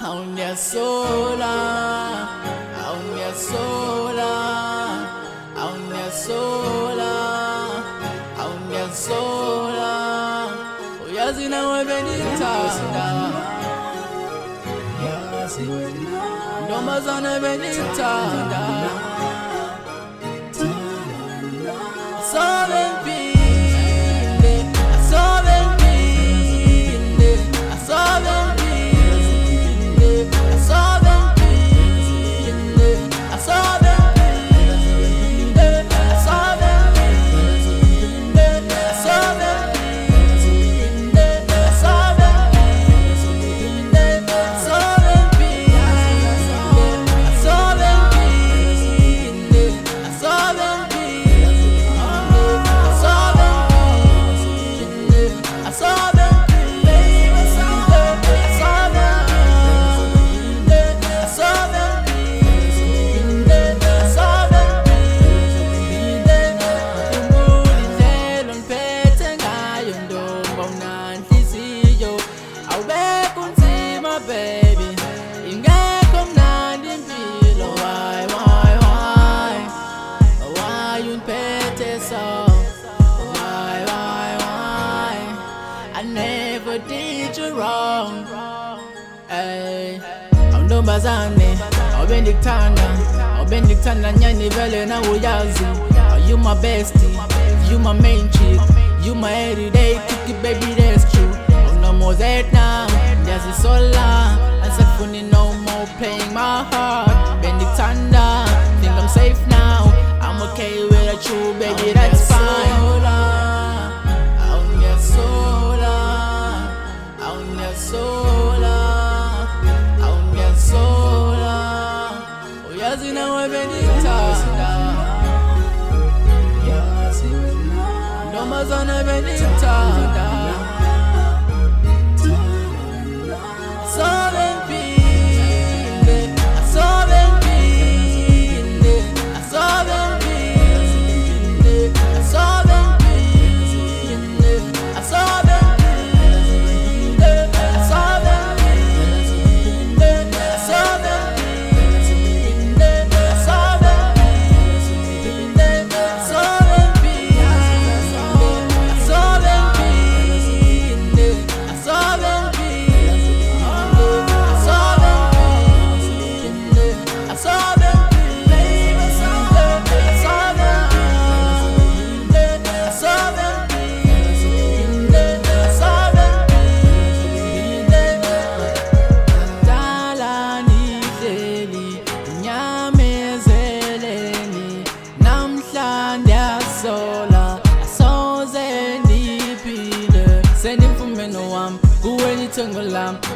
Sola, sola, sola. Uyazi nawe benithanda, ntombazana benithanda. Sobe mpinde, sobe mpinde, sobe mpinde, sobe mpinde, sobe mpinde, sobe mpinde, sobe mpinde, sobe mpinde, sobe mpinde, sobe mpinde, sobe baby, ingekho mnandi impilo. Why you mphethe so? Why? I never did you wrong. Hey, awuntombazane, awubendikuthanda nyani vele na uyazi. You my bestie, you my main chick, you my everyday cookie, baby, that's true. No more that now, there's a solar. I said funny no more playing my heart. Benedictanda, think I'm safe now. I'm okay with a true baby, that's fine. Uyazi nawe benithanda, ntombazana benithanda. Sobe mpinde, sobe mpinde, sobe mpinde, sobe mpinde, sobe mpinde, sobe mpinde, sobe mpinde, sobe mpinde, sobe mpinde, sobe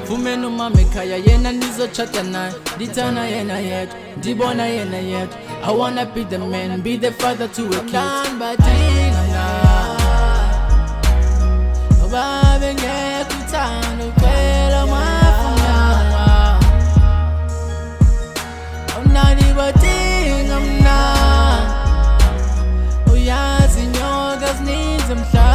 Fumeno mamekaya yena nizochata naye, ditana yena yetu, dibona yena yetu. I wanna be the man, be the father to a kid. Babe ngekuthanda ukwela mafunyama, awunandi badinga mna. Uyazi inyoka zininzi emhlabeni.